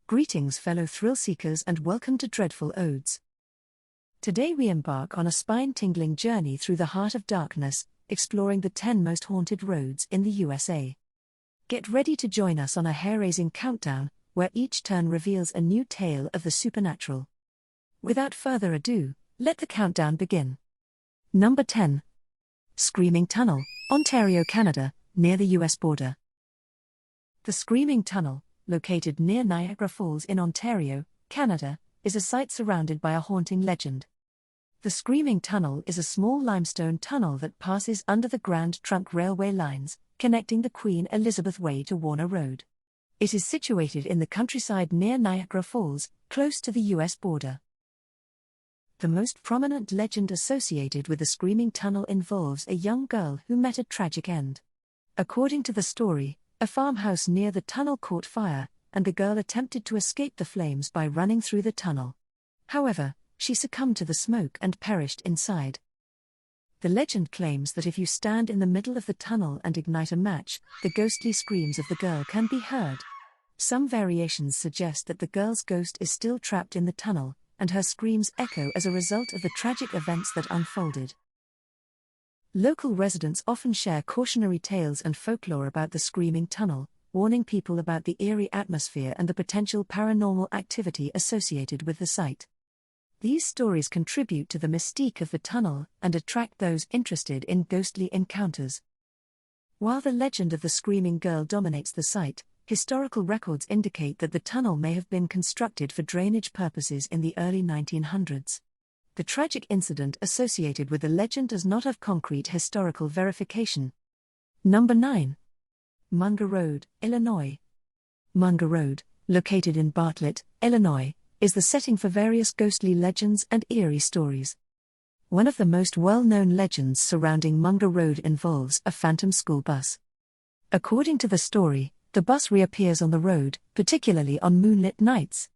Greetings, fellow thrill-seekers, and welcome to Dreadful Odes. Today we embark on a spine-tingling journey through the heart of darkness, exploring the 10 most haunted roads in the USA. Get ready to join us on a hair-raising countdown, where each turn reveals a new tale of the supernatural. Without further ado, let the countdown begin. Number 10. Screaming Tunnel, Ontario, Canada, near the US border. The Screaming Tunnel, located near Niagara Falls in Ontario, Canada, is a site surrounded by a haunting legend. The Screaming Tunnel is a small limestone tunnel that passes under the Grand Trunk Railway lines, connecting the Queen Elizabeth Way to Warner Road. It is situated in the countryside near Niagara Falls, close to the US border. The most prominent legend associated with the Screaming Tunnel involves a young girl who met a tragic end. According to the story, a farmhouse near the tunnel caught fire, and the girl attempted to escape the flames by running through the tunnel. However, she succumbed to the smoke and perished inside. The legend claims that if you stand in the middle of the tunnel and ignite a match, the ghostly screams of the girl can be heard. Some variations suggest that the girl's ghost is still trapped in the tunnel, and her screams echo as a result of the tragic events that unfolded. Local residents often share cautionary tales and folklore about the Screaming Tunnel, warning people about the eerie atmosphere and the potential paranormal activity associated with the site. These stories contribute to the mystique of the tunnel and attract those interested in ghostly encounters. While the legend of the Screaming Girl dominates the site, historical records indicate that the tunnel may have been constructed for drainage purposes in the early 1900s. The tragic incident associated with the legend does not have concrete historical verification. Number 9. Munger Road, Illinois. Munger Road, located in Bartlett, Illinois, is the setting for various ghostly legends and eerie stories. One of the most well-known legends surrounding Munger Road involves a phantom school bus. According to the story, the bus reappears on the road, particularly on moonlit nights.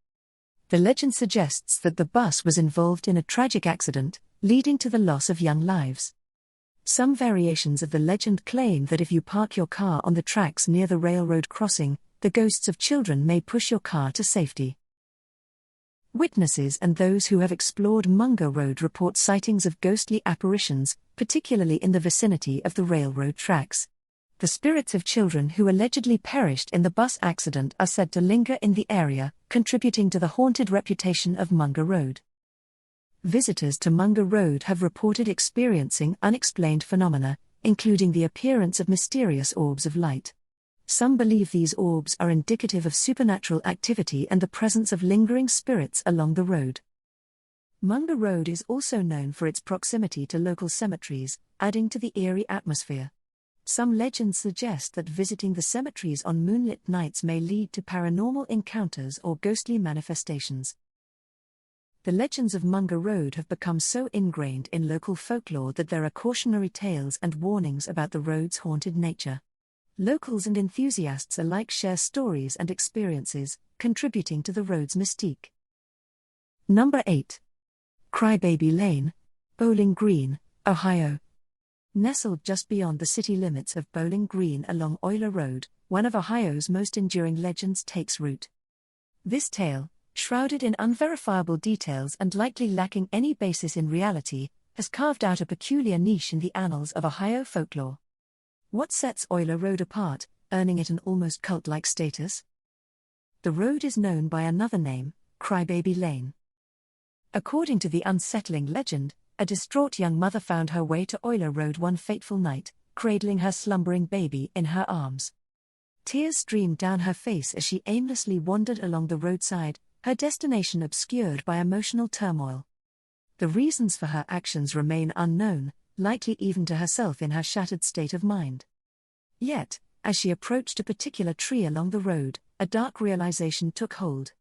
The legend suggests that the bus was involved in a tragic accident, leading to the loss of young lives. Some variations of the legend claim that if you park your car on the tracks near the railroad crossing, the ghosts of children may push your car to safety. Witnesses and those who have explored Munger Road report sightings of ghostly apparitions, particularly in the vicinity of the railroad tracks. The spirits of children who allegedly perished in the bus accident are said to linger in the area, contributing to the haunted reputation of Munger Road. Visitors to Munger Road have reported experiencing unexplained phenomena, including the appearance of mysterious orbs of light. Some believe these orbs are indicative of supernatural activity and the presence of lingering spirits along the road. Munger Road is also known for its proximity to local cemeteries, adding to the eerie atmosphere. Some legends suggest that visiting the cemeteries on moonlit nights may lead to paranormal encounters or ghostly manifestations. The legends of Munger Road have become so ingrained in local folklore that there are cautionary tales and warnings about the road's haunted nature. Locals and enthusiasts alike share stories and experiences, contributing to the road's mystique. Number 8. Crybaby Lane, Bowling Green, Ohio. Nestled just beyond the city limits of Bowling Green along Euler Road, one of Ohio's most enduring legends takes root. This tale, shrouded in unverifiable details and likely lacking any basis in reality, has carved out a peculiar niche in the annals of Ohio folklore. What sets Euler Road apart, earning it an almost cult-like status? The road is known by another name, Crybaby Lane. According to the unsettling legend, a distraught young mother found her way to Euler Road one fateful night, cradling her slumbering baby in her arms. Tears streamed down her face as she aimlessly wandered along the roadside, her destination obscured by emotional turmoil. The reasons for her actions remain unknown, likely even to herself in her shattered state of mind. Yet, as she approached a particular tree along the road, a dark realization took hold.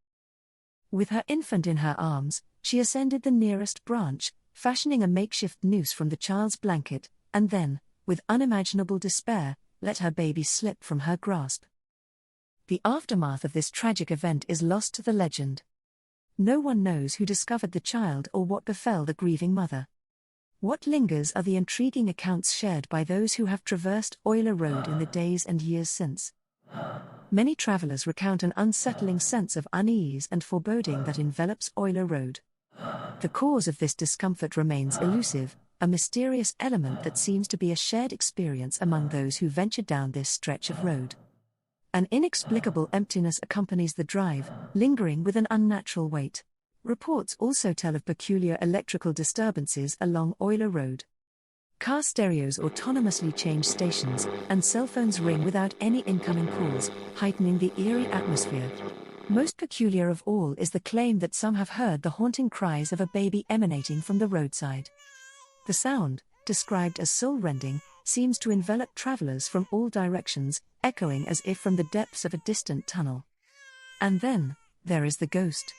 With her infant in her arms, she ascended the nearest branch, fashioning a makeshift noose from the child's blanket, and then, with unimaginable despair, let her baby slip from her grasp. The aftermath of this tragic event is lost to the legend. No one knows who discovered the child or what befell the grieving mother. What lingers are the intriguing accounts shared by those who have traversed Euler Road in the days and years since. Many travelers recount an unsettling sense of unease and foreboding that envelops Euler Road. The cause of this discomfort remains elusive, a mysterious element that seems to be a shared experience among those who venture down this stretch of road. An inexplicable emptiness accompanies the drive, lingering with an unnatural weight. Reports also tell of peculiar electrical disturbances along Euler Road. Car stereos autonomously change stations, and cell phones ring without any incoming calls, heightening the eerie atmosphere. Most peculiar of all is the claim that some have heard the haunting cries of a baby emanating from the roadside. The sound, described as soul-rending, seems to envelop travelers from all directions, echoing as if from the depths of a distant tunnel. And then, there is the ghost.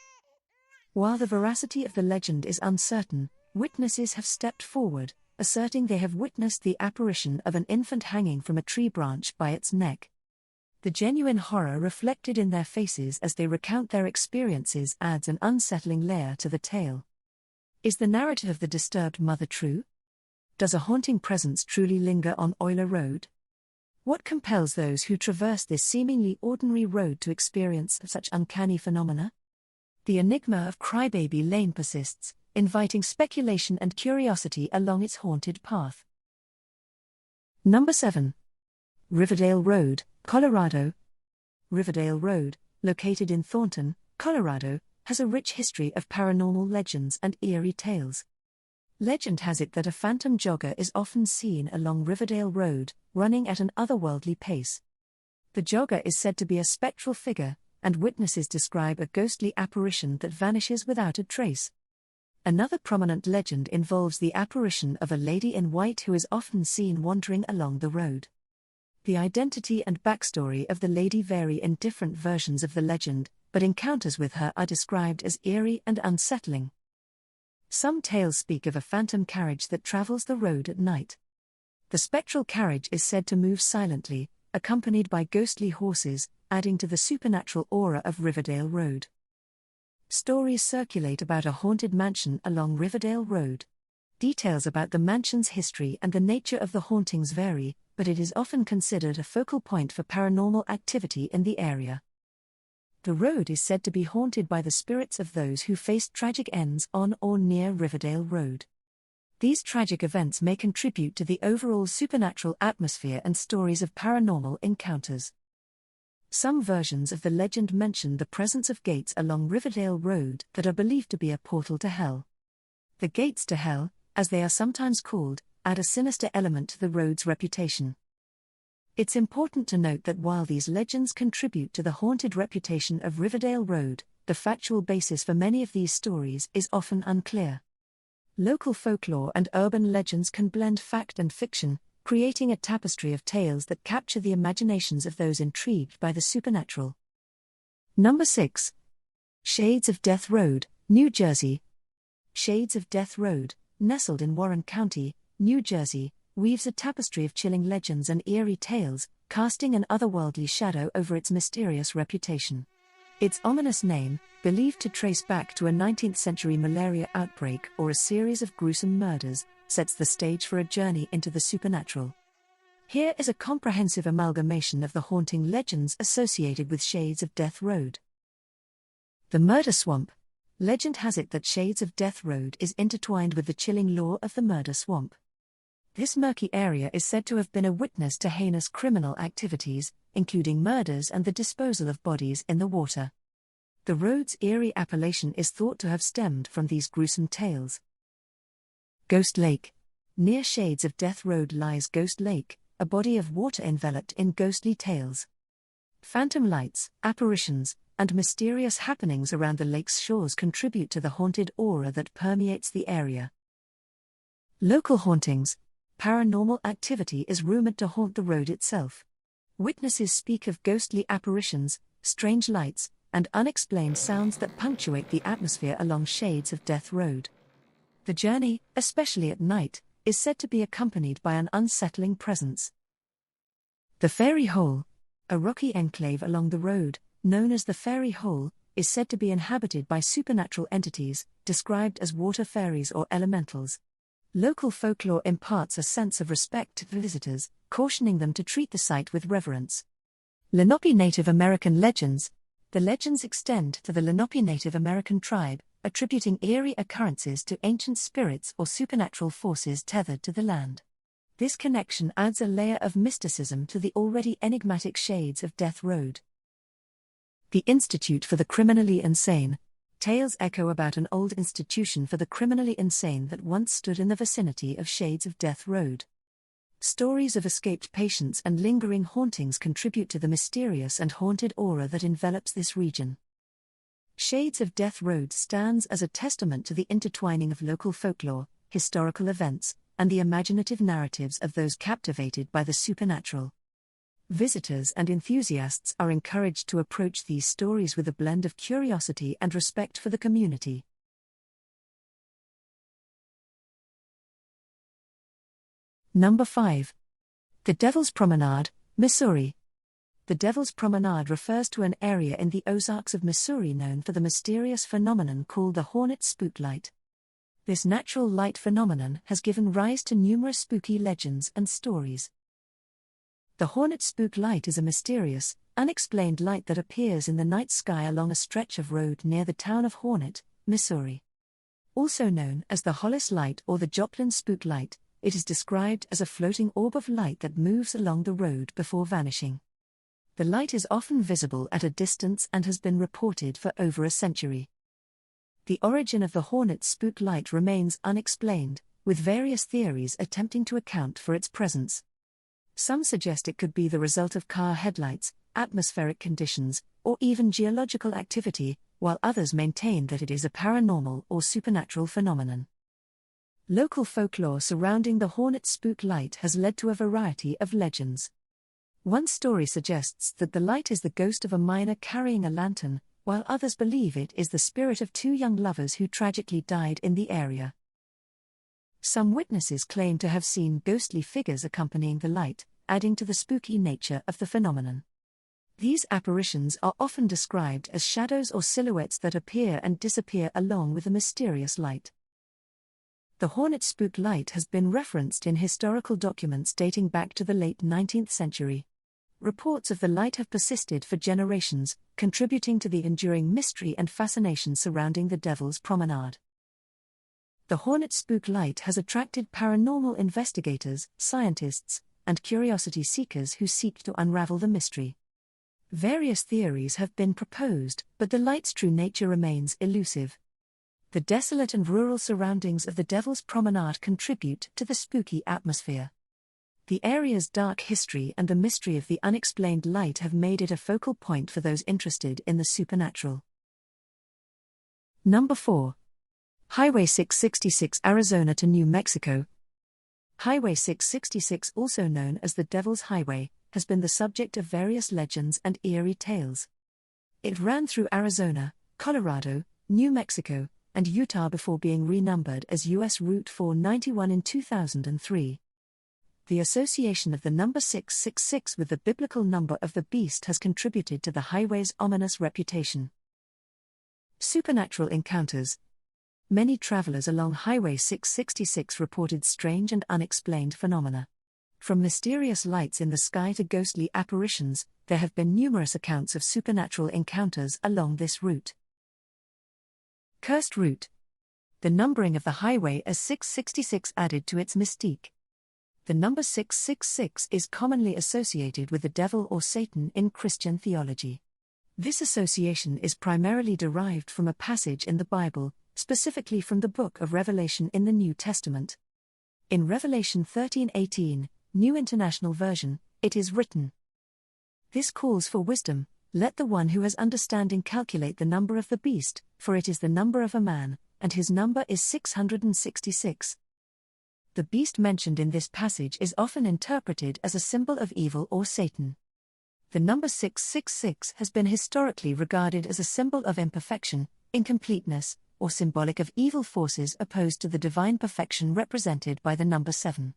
While the veracity of the legend is uncertain, witnesses have stepped forward, asserting they have witnessed the apparition of an infant hanging from a tree branch by its neck. The genuine horror reflected in their faces as they recount their experiences adds an unsettling layer to the tale. Is the narrative of the disturbed mother true? Does a haunting presence truly linger on Euler Road? What compels those who traverse this seemingly ordinary road to experience such uncanny phenomena? The enigma of Crybaby Lane persists, inviting speculation and curiosity along its haunted path. Number 7. Riverdale Road, Colorado. Riverdale Road, located in Thornton, Colorado, has a rich history of paranormal legends and eerie tales. Legend has it that a phantom jogger is often seen along Riverdale Road, running at an otherworldly pace. The jogger is said to be a spectral figure, and witnesses describe a ghostly apparition that vanishes without a trace. Another prominent legend involves the apparition of a lady in white who is often seen wandering along the road. The identity and backstory of the lady vary in different versions of the legend, but encounters with her are described as eerie and unsettling. Some tales speak of a phantom carriage that travels the road at night. The spectral carriage is said to move silently, accompanied by ghostly horses, adding to the supernatural aura of Riverdale Road. Stories circulate about a haunted mansion along Riverdale Road. Details about the mansion's history and the nature of the hauntings vary, but it is often considered a focal point for paranormal activity in the area. The road is said to be haunted by the spirits of those who faced tragic ends on or near Riverdale Road. These tragic events may contribute to the overall supernatural atmosphere and stories of paranormal encounters. Some versions of the legend mention the presence of gates along Riverdale Road that are believed to be a portal to hell. The gates to hell, as they are sometimes called, add a sinister element to the road's reputation. It's important to note that while these legends contribute to the haunted reputation of Riverdale Road, the factual basis for many of these stories is often unclear. Local folklore and urban legends can blend fact and fiction, creating a tapestry of tales that capture the imaginations of those intrigued by the supernatural. Number 6. Shades of Death Road, New Jersey. Shades of Death Road, nestled in Warren County, New Jersey, weaves a tapestry of chilling legends and eerie tales, casting an otherworldly shadow over its mysterious reputation. Its ominous name, believed to trace back to a 19th-century malaria outbreak or a series of gruesome murders, sets the stage for a journey into the supernatural. Here is a comprehensive amalgamation of the haunting legends associated with Shades of Death Road. The Murder Swamp. Legend has it that Shades of Death Road is intertwined with the chilling lore of the Murder Swamp. This murky area is said to have been a witness to heinous criminal activities, including murders and the disposal of bodies in the water. The road's eerie appellation is thought to have stemmed from these gruesome tales. Ghost Lake. Near Shades of Death Road lies Ghost Lake, a body of water enveloped in ghostly tales. Phantom lights, apparitions, and mysterious happenings around the lake's shores contribute to the haunted aura that permeates the area. Local hauntings. Paranormal activity is rumored to haunt the road itself. Witnesses speak of ghostly apparitions, strange lights, and unexplained sounds that punctuate the atmosphere along Shades of Death Road. The journey, especially at night, is said to be accompanied by an unsettling presence. The Fairy Hole. A rocky enclave along the road, known as the Fairy Hole, is said to be inhabited by supernatural entities, described as water fairies or elementals. Local folklore imparts a sense of respect to visitors, cautioning them to treat the site with reverence. Lenape Native American legends. The legends extend to the Lenape Native American tribe, attributing eerie occurrences to ancient spirits or supernatural forces tethered to the land. This connection adds a layer of mysticism to the already enigmatic shades of Death Road. The Institute for the Criminally Insane. Tales echo about an old institution for the criminally insane that once stood in the vicinity of Shades of Death Road. Stories of escaped patients and lingering hauntings contribute to the mysterious and haunted aura that envelops this region. Shades of Death Road stands as a testament to the intertwining of local folklore, historical events, and the imaginative narratives of those captivated by the supernatural. Visitors and enthusiasts are encouraged to approach these stories with a blend of curiosity and respect for the community. Number 5. The Devil's Promenade, Missouri. The Devil's Promenade refers to an area in the Ozarks of Missouri known for the mysterious phenomenon called the Hornet Spook Light. This natural light phenomenon has given rise to numerous spooky legends and stories. The Hornet Spook Light is a mysterious, unexplained light that appears in the night sky along a stretch of road near the town of Hornet, Missouri. Also known as the Hollis Light or the Joplin Spook Light, it is described as a floating orb of light that moves along the road before vanishing. The light is often visible at a distance and has been reported for over a century. The origin of the Hornet Spook Light remains unexplained, with various theories attempting to account for its presence. Some suggest it could be the result of car headlights, atmospheric conditions, or even geological activity, while others maintain that it is a paranormal or supernatural phenomenon. Local folklore surrounding the Hornet Spook Light has led to a variety of legends. One story suggests that the light is the ghost of a miner carrying a lantern, while others believe it is the spirit of two young lovers who tragically died in the area. Some witnesses claim to have seen ghostly figures accompanying the light, adding to the spooky nature of the phenomenon. These apparitions are often described as shadows or silhouettes that appear and disappear along with the mysterious light. The Hornet Spook Light has been referenced in historical documents dating back to the late 19th century. Reports of the light have persisted for generations, contributing to the enduring mystery and fascination surrounding the Devil's Promenade. The Hornet Spook Light has attracted paranormal investigators, scientists, and curiosity seekers who seek to unravel the mystery. Various theories have been proposed, but the light's true nature remains elusive. The desolate and rural surroundings of the Devil's Promenade contribute to the spooky atmosphere. The area's dark history and the mystery of the unexplained light have made it a focal point for those interested in the supernatural. Number 4. Highway 666 Arizona to New Mexico. Highway 666, also known as the Devil's Highway, has been the subject of various legends and eerie tales. It ran through Arizona, Colorado, New Mexico, and Utah before being renumbered as U.S. Route 491 in 2003. The association of the number 666 with the biblical number of the beast has contributed to the highway's ominous reputation. Supernatural encounters. Many travelers along Highway 666 reported strange and unexplained phenomena. From mysterious lights in the sky to ghostly apparitions, there have been numerous accounts of supernatural encounters along this route. Cursed route. The numbering of the highway as 666 added to its mystique. The number 666 is commonly associated with the devil or Satan in Christian theology. This association is primarily derived from a passage in the Bible, specifically from the book of Revelation in the New Testament. In Revelation 13:18, New International Version, it is written, "This calls for wisdom, let the one who has understanding calculate the number of the beast, for it is the number of a man, and his number is 666. The beast mentioned in this passage is often interpreted as a symbol of evil or Satan. The number 666 has been historically regarded as a symbol of imperfection, incompleteness, or symbolic of evil forces opposed to the divine perfection represented by the number 7.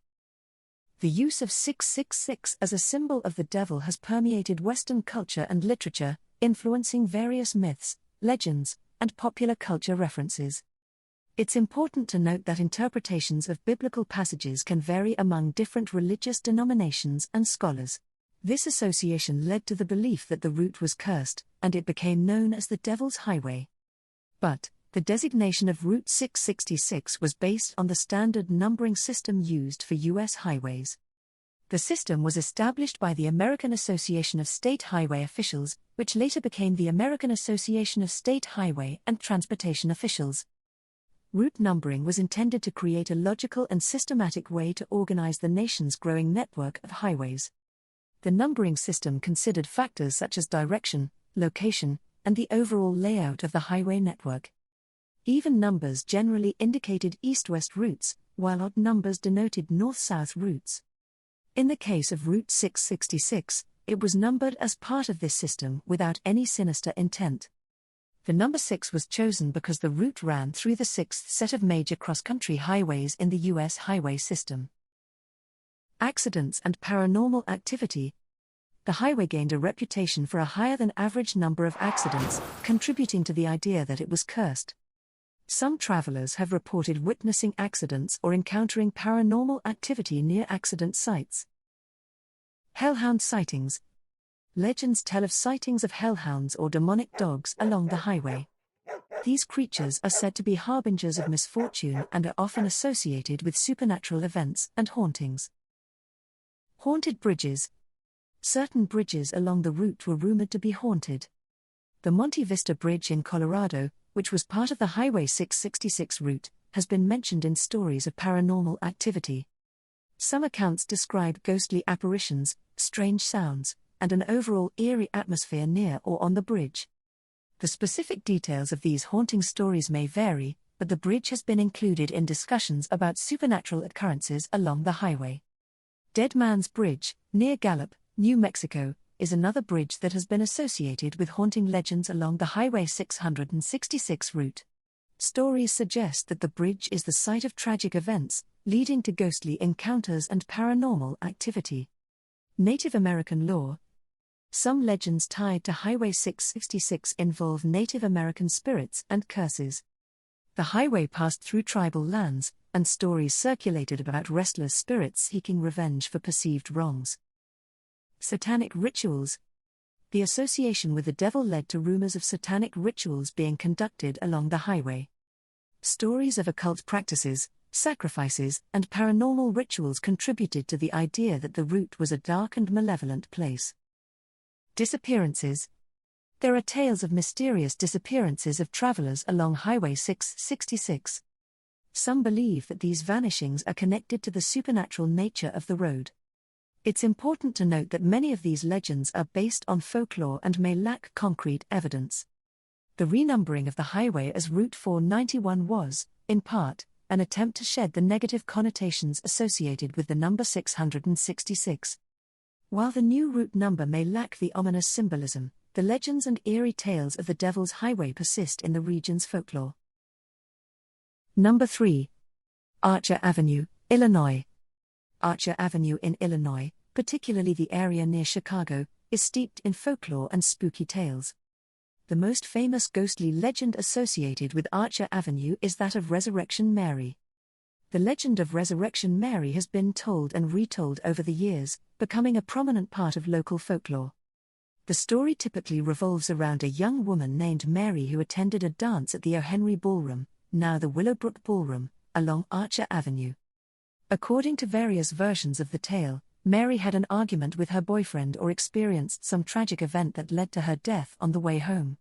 The use of 666 as a symbol of the devil has permeated Western culture and literature, influencing various myths, legends, and popular culture references. It's important to note that interpretations of biblical passages can vary among different religious denominations and scholars. This association led to the belief that the route was cursed, and it became known as the Devil's Highway. But the designation of Route 666 was based on the standard numbering system used for U.S. highways. The system was established by the American Association of State Highway Officials, which later became the American Association of State Highway and Transportation Officials. Route numbering was intended to create a logical and systematic way to organize the nation's growing network of highways. The numbering system considered factors such as direction, location, and the overall layout of the highway network. Even numbers generally indicated east-west routes, while odd numbers denoted north-south routes. In the case of Route 666, it was numbered as part of this system without any sinister intent. The number 6 was chosen because the route ran through the sixth set of major cross-country highways in the U.S. highway system. Accidents and paranormal activity. The highway gained a reputation for a higher-than-average number of accidents, contributing to the idea that it was cursed. Some travelers have reported witnessing accidents or encountering paranormal activity near accident sites. Hellhound sightings. Legends tell of sightings of hellhounds or demonic dogs along the highway. These creatures are said to be harbingers of misfortune and are often associated with supernatural events and hauntings. Haunted bridges. Certain bridges along the route were rumored to be haunted. The Monte Vista Bridge in Colorado, which was part of the Highway 666 route, has been mentioned in stories of paranormal activity. Some accounts describe ghostly apparitions, strange sounds, and an overall eerie atmosphere near or on the bridge. The specific details of these haunting stories may vary, but the bridge has been included in discussions about supernatural occurrences along the highway. Dead Man's Bridge, near Gallup, New Mexico, is another bridge that has been associated with haunting legends along the Highway 666 route. Stories suggest that the bridge is the site of tragic events, leading to ghostly encounters and paranormal activity. Native American lore. Some legends tied to Highway 666 involve Native American spirits and curses. The highway passed through tribal lands, and stories circulated about restless spirits seeking revenge for perceived wrongs. Satanic rituals. The association with the devil led to rumors of satanic rituals being conducted along the highway. Stories of occult practices, sacrifices, and paranormal rituals contributed to the idea that the route was a dark and malevolent place. Disappearances. There are tales of mysterious disappearances of travelers along Highway 666. Some believe that these vanishings are connected to the supernatural nature of the road. It's important to note that many of these legends are based on folklore and may lack concrete evidence. The renumbering of the highway as Route 491 was, in part, an attempt to shed the negative connotations associated with the number 666. While the new route number may lack the ominous symbolism, the legends and eerie tales of the Devil's Highway persist in the region's folklore. Number 3. Archer Avenue, Illinois. Archer Avenue in Illinois, particularly the area near Chicago, is steeped in folklore and spooky tales. The most famous ghostly legend associated with Archer Avenue is that of Resurrection Mary. The legend of Resurrection Mary has been told and retold over the years, becoming a prominent part of local folklore. The story typically revolves around a young woman named Mary who attended a dance at the O'Henry Ballroom, now the Willowbrook Ballroom, along Archer Avenue. According to various versions of the tale, Mary had an argument with her boyfriend or experienced some tragic event that led to her death on the way home.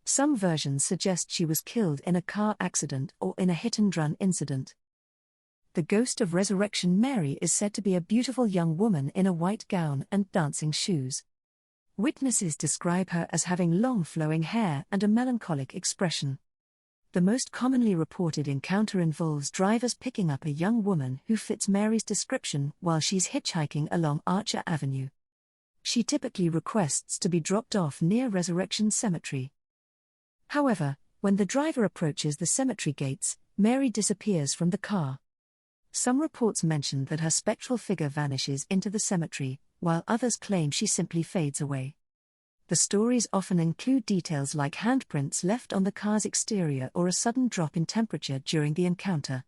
Some versions suggest she was killed in a car accident or in a hit-and-run incident. The ghost of Resurrection Mary is said to be a beautiful young woman in a white gown and dancing shoes. Witnesses describe her as having long flowing hair and a melancholic expression. The most commonly reported encounter involves drivers picking up a young woman who fits Mary's description while she's hitchhiking along Archer Avenue. She typically requests to be dropped off near Resurrection Cemetery. However, when the driver approaches the cemetery gates, Mary disappears from the car. Some reports mention that her spectral figure vanishes into the cemetery, while others claim she simply fades away. The stories often include details like handprints left on the car's exterior or a sudden drop in temperature during the encounter.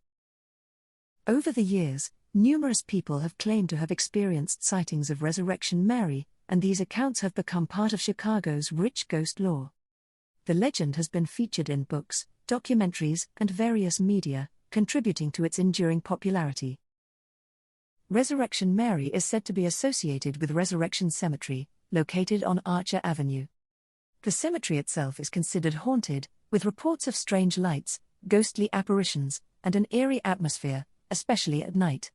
Over the years, Numerous people have claimed to have experienced sightings of Resurrection Mary, and these accounts have become part of Chicago's rich ghost lore. The legend has been featured in books, documentaries, and various media, contributing to its enduring popularity. Resurrection Mary is said to be associated with Resurrection Cemetery, located on Archer Avenue. The cemetery itself is considered haunted, with reports of strange lights, ghostly apparitions, and an eerie atmosphere, especially at night.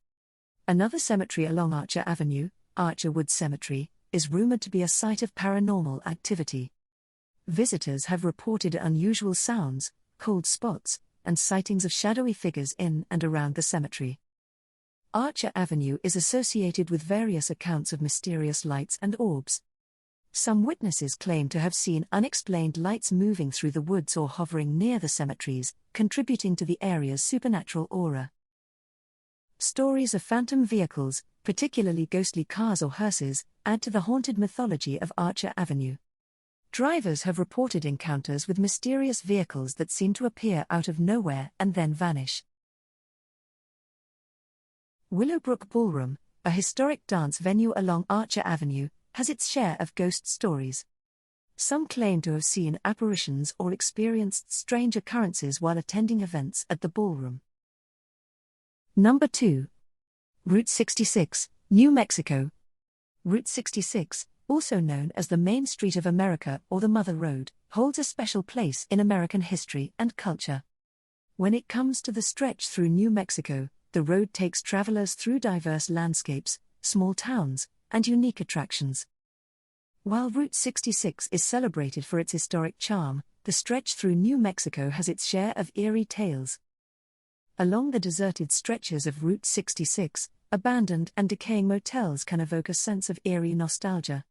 Another cemetery along Archer Avenue, Archer Woods Cemetery, is rumored to be a site of paranormal activity. Visitors have reported unusual sounds, cold spots, and sightings of shadowy figures in and around the cemetery. Archer Avenue is associated with various accounts of mysterious lights and orbs. Some witnesses claim to have seen unexplained lights moving through the woods or hovering near the cemeteries, contributing to the area's supernatural aura. Stories of phantom vehicles, particularly ghostly cars or hearses, add to the haunted mythology of Archer Avenue. Drivers have reported encounters with mysterious vehicles that seem to appear out of nowhere and then vanish. Willowbrook Ballroom, a historic dance venue along Archer Avenue, has its share of ghost stories. Some claim to have seen apparitions or experienced strange occurrences while attending events at the ballroom. Number 2. Route 66, New Mexico. Route 66, also known as the Main Street of America or the Mother Road, holds a special place in American history and culture. When it comes to the stretch through New Mexico, the road takes travelers through diverse landscapes, small towns, and unique attractions. While Route 66 is celebrated for its historic charm, the stretch through New Mexico has its share of eerie tales. Along the deserted stretches of Route 66, abandoned and decaying motels can evoke a sense of eerie nostalgia.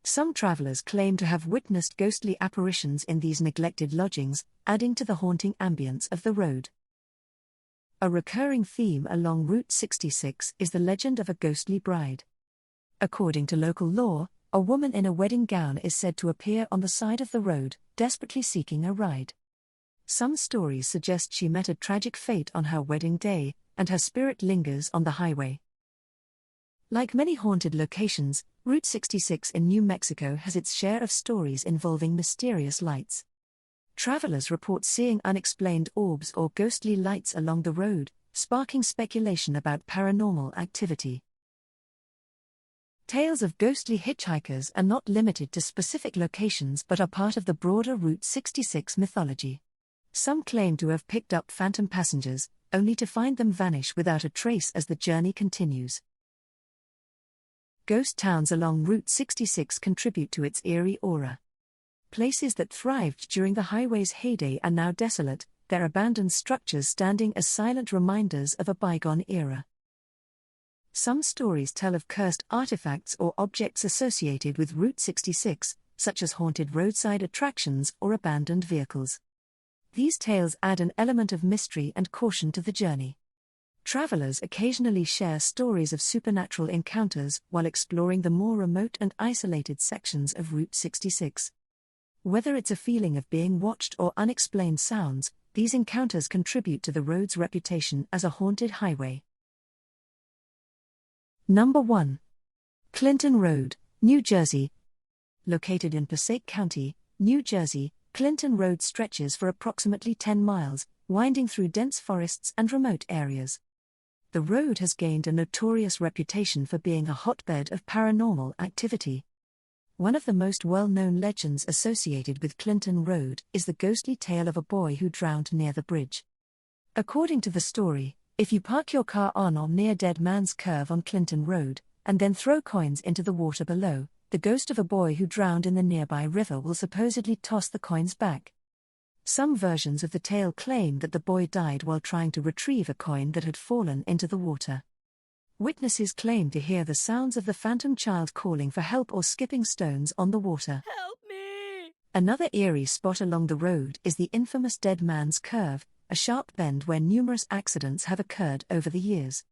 Some travelers claim to have witnessed ghostly apparitions in these neglected lodgings, adding to the haunting ambience of the road. A recurring theme along Route 66 is the legend of a ghostly bride. According to local lore, a woman in a wedding gown is said to appear on the side of the road, desperately seeking a ride. Some stories suggest she met a tragic fate on her wedding day, and her spirit lingers on the highway. Like many haunted locations, Route 66 in New Mexico has its share of stories involving mysterious lights. Travelers report seeing unexplained orbs or ghostly lights along the road, sparking speculation about paranormal activity. Tales of ghostly hitchhikers are not limited to specific locations but are part of the broader Route 66 mythology. Some claim to have picked up phantom passengers, only to find them vanish without a trace as the journey continues. Ghost towns along Route 66 contribute to its eerie aura. Places that thrived during the highway's heyday are now desolate, their abandoned structures standing as silent reminders of a bygone era. Some stories tell of cursed artifacts or objects associated with Route 66, such as haunted roadside attractions or abandoned vehicles. These tales add an element of mystery and caution to the journey. Travelers occasionally share stories of supernatural encounters while exploring the more remote and isolated sections of Route 66. Whether it's a feeling of being watched or unexplained sounds, these encounters contribute to the road's reputation as a haunted highway. Number 1. Clinton Road, New Jersey. Located in Passaic County, New Jersey, Clinton Road stretches for approximately 10 miles, winding through dense forests and remote areas. The road has gained a notorious reputation for being a hotbed of paranormal activity. One of the most well-known legends associated with Clinton Road is the ghostly tale of a boy who drowned near the bridge. According to the story, if you park your car on or near Dead Man's Curve on Clinton Road, and then throw coins into the water below, the ghost of a boy who drowned in the nearby river will supposedly toss the coins back. Some versions of the tale claim that the boy died while trying to retrieve a coin that had fallen into the water. Witnesses claim to hear the sounds of the phantom child calling for help or skipping stones on the water. Help me! Another eerie spot along the road is the infamous Dead Man's Curve, a sharp bend where numerous accidents have occurred over the years.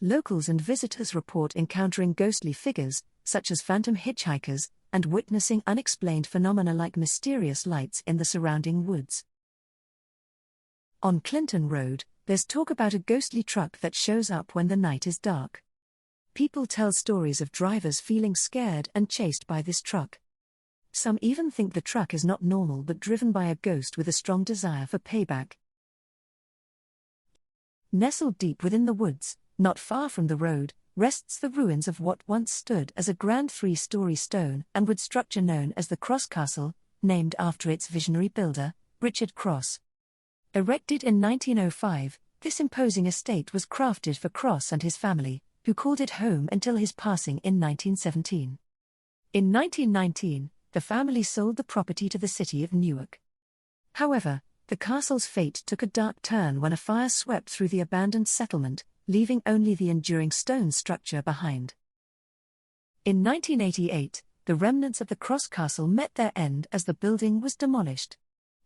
Locals and visitors report encountering ghostly figures, such as phantom hitchhikers, and witnessing unexplained phenomena like mysterious lights in the surrounding woods. On Clinton Road, There's talk about a ghostly truck that shows up when the night is dark. People tell stories of drivers feeling scared and chased by this truck. Some even think the truck is not normal but driven by a ghost with a strong desire for payback. Nestled deep within the woods, not far from the road, rests the ruins of what once stood as a grand 3-story stone and wood structure known as the Cross Castle, named after its visionary builder, Richard Cross. Erected in 1905, this imposing estate was crafted for Cross and his family, who called it home until his passing in 1917. In 1919, the family sold the property to the city of Newark. However, the castle's fate took a dark turn when a fire swept through the abandoned settlement, leaving only the enduring stone structure behind. In 1988, the remnants of the Cross Castle met their end as the building was demolished.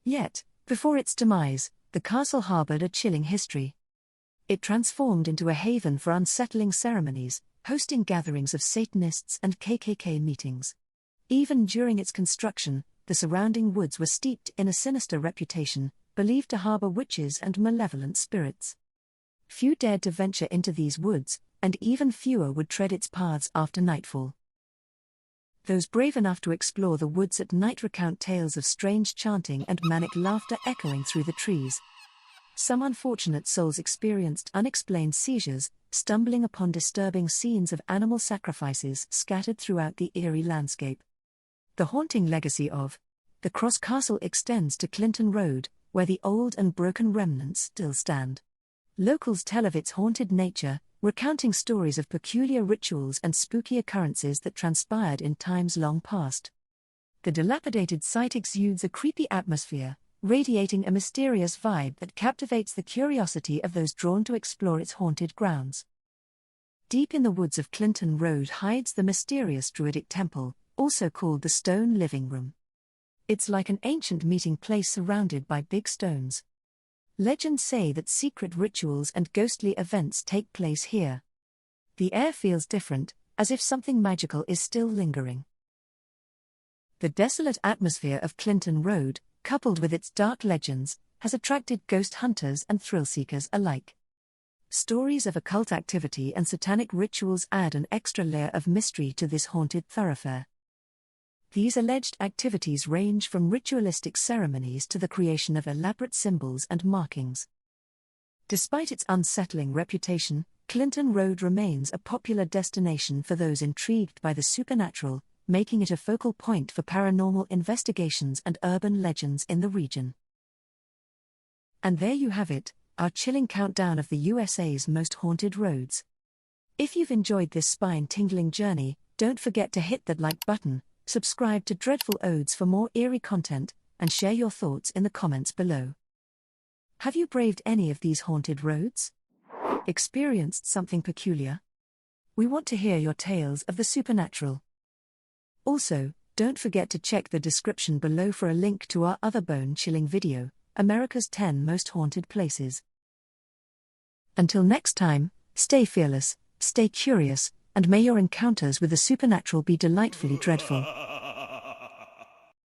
Yet, before its demise, the castle harbored a chilling history. It transformed into a haven for unsettling ceremonies, hosting gatherings of Satanists and KKK meetings. Even during its construction, the surrounding woods were steeped in a sinister reputation, believed to harbor witches and malevolent spirits. Few dared to venture into these woods, and even fewer would tread its paths after nightfall. Those brave enough to explore the woods at night recount tales of strange chanting and manic laughter echoing through the trees. Some unfortunate souls experienced unexplained seizures, stumbling upon disturbing scenes of animal sacrifices scattered throughout the eerie landscape. The haunting legacy of the Cross Castle extends to Clinton Road, where the old and broken remnants still stand. Locals tell of its haunted nature, recounting stories of peculiar rituals and spooky occurrences that transpired in times long past. The dilapidated site exudes a creepy atmosphere, radiating a mysterious vibe that captivates the curiosity of those drawn to explore its haunted grounds. Deep in the woods of Clinton Road hides the mysterious Druidic temple, also called the Stone Living Room. It's like an ancient meeting place surrounded by big stones. Legends say that secret rituals and ghostly events take place here. The air feels different, as if something magical is still lingering. The desolate atmosphere of Clinton Road, coupled with its dark legends, has attracted ghost hunters and thrill-seekers alike. Stories of occult activity and satanic rituals add an extra layer of mystery to this haunted thoroughfare. These alleged activities range from ritualistic ceremonies to the creation of elaborate symbols and markings. Despite its unsettling reputation, Clinton Road remains a popular destination for those intrigued by the supernatural, making it a focal point for paranormal investigations and urban legends in the region. And there you have it, our chilling countdown of the USA's most haunted roads. If you've enjoyed this spine-tingling journey, don't forget to hit that like button, subscribe to Dreadful Odes for more eerie content, and share your thoughts in the comments below. Have you braved any of these haunted roads? Experienced something peculiar? We want to hear your tales of the supernatural. Also, don't forget to check the description below for a link to our other bone-chilling video, America's 10 Most Haunted Places. Until next time, stay fearless, stay curious, and may your encounters with the supernatural be delightfully dreadful.